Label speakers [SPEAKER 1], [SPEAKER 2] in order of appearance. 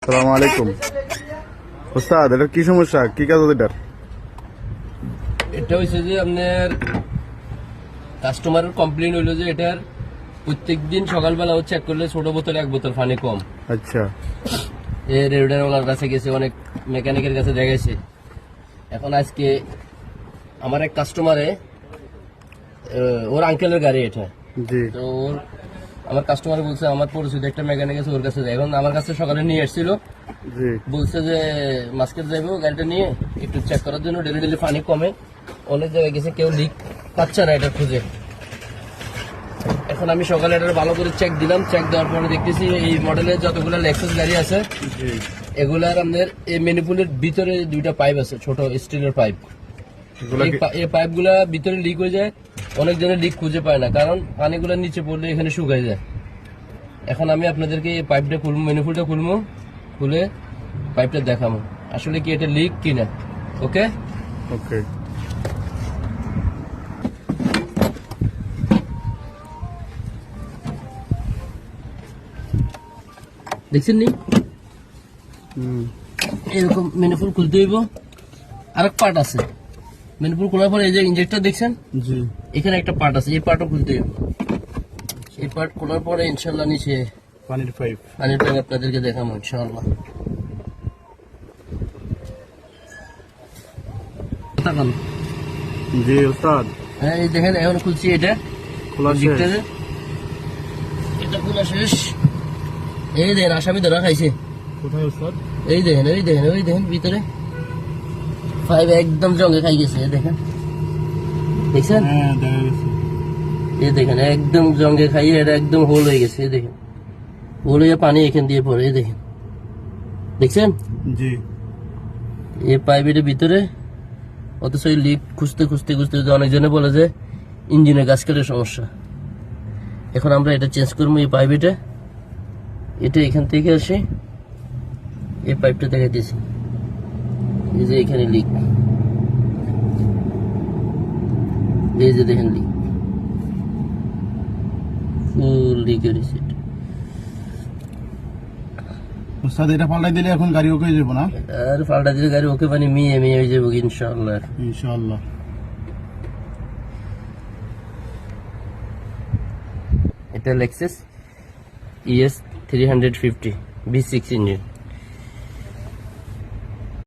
[SPEAKER 1] আসসালামু আলাইকুম ওস্তাদ, এটা কি সমস্যা? কি কাজ এটার?
[SPEAKER 2] এটা হচ্ছে যে আপনার কাস্টমারের কমপ্লেন হইলো যে এটার প্রত্যেকদিন সকালবেলা চেক করলে ছোট বোতলে 1 বোতল পানি কম।
[SPEAKER 1] আচ্ছা,
[SPEAKER 2] রেডিওটার কাছে গেছে, অনেক মেকানিকের কাছে দেখাইছে। এখন আজকে আমার এক কাস্টমারে ওর আঙ্কেলের গাড়ি এটা,
[SPEAKER 1] জি
[SPEAKER 2] তো ওর আমার কাস্টমার বলছে আমার পরিচিত একটা মেকানিক আছে, ওর কাছে যায়। এখন আমার কাছে সকালে নিয়ে এসেছিল,
[SPEAKER 1] জি
[SPEAKER 2] বলছে যে মাস্কেট যাইবো গাড়িটা নিয়ে একটু চেক করার জন্য। ডেলি ডেলি পানি কমে, অনেক জায়গায় গেছে, কেউ লিক পাচ্ছে না এটা খুঁজে। এখন আমি সকালে এটা ভালো করে চেক দিলাম। চেক দেওয়ার পরে দেখতেছি এই মডেলের যতগুলো লেক্সাস গাড়ি আছে
[SPEAKER 1] জি
[SPEAKER 2] এগুলার আমাদের এই ম্যানিপুলের ভিতরে 2টা পাইপ আছে, ছোট স্টিলের পাইপ।
[SPEAKER 1] এগুলা কি-
[SPEAKER 2] এই পাইপগুলা ভিতরে লিক হয়ে যায়, অনেক জনের লিক খুঁজে পায় না, কারণ পানিগুলো নিচে পড়লে এখানে শুকায় যায়। এখন আমি আপনাদেরকে এই পাইপটা খুলবো, ম্যানিপুলটা খুলবো, খুলে পাইপটা দেখাবো আসলে কি এটা লিক কিনা। ওকে,
[SPEAKER 1] ওকে।
[SPEAKER 2] দেখছেন নি
[SPEAKER 1] হুম,
[SPEAKER 2] এরকম ম্যানিপুল খুলতে হইব। আরেক পার্ট আছে, ম্যানিপুল খোলার পরে এই যে ইনজেক্টর দেখছেন,
[SPEAKER 1] জি
[SPEAKER 2] এখানে একটা পার্ট আছে, এই পার্টও খুলতে হইব। এই পার্ট খোলার পরে ইনশাল্লাহ নিচে
[SPEAKER 1] পানির পাইপ।
[SPEAKER 2] পানির ট্যাঙ্ক আপনাদেরকে দেখাবো ইনশাল্লাহ। তাকান,
[SPEAKER 1] জি ওস্তাদ,
[SPEAKER 2] হ্যাঁ এই দেখেন এখন খুলছি এটা,
[SPEAKER 1] খোলা শেষ।
[SPEAKER 2] দিকটা যে- এটা খোলা শেষ। এই দেখেন আসামি ধরা খাইছে,
[SPEAKER 1] কোথায় ওস্তাদ?
[SPEAKER 2] এই দেখেন ওই দেখেন ওই দেখেন ভিতরে পাইপ একদম জঙ্গে খাই গেছে। এই দেখেন, দেখছেন,
[SPEAKER 1] হ্যাঁ, দেখা গেছে।
[SPEAKER 2] এই দেখেন একদম জঙ্গে খাইয়ে এটা একদম হোল হয়ে গেছে। এই দেখেন হোল হয়ে পানি এখান দিয়ে পড়ে, এই দেখেন, দেখছেন
[SPEAKER 1] জি
[SPEAKER 2] এই পাইপের ভিতরে। অথচ এই লিক খুঁজতে খুঁজতে খুঁজতে অনেকজনে বলে যে ইঞ্জিনের গাছকাটের সমস্যা। এখন আমরা এটা চেঞ্জ করবো, এই পাইপ এটা এখান থেকে আসে, এই পাইপটা দেখাইতেছি, এই যে এখানে লিক, এই যে দেখেন লিক, ফুল লিক হয়েছে।
[SPEAKER 1] ওস্তাদ, এটা পাল্টাই দিলে এখন গাড়ি ওকে যাবো না?
[SPEAKER 2] আর পাল্টা দিলে গাড়ি ওকে পানি মিয়ে মিয়ে হয়ে যাবো ইনশাআল্লাহ।
[SPEAKER 1] ইনশাআল্লাহ।
[SPEAKER 2] এটা লেক্সাস ES 350 V6 ইঞ্জিন।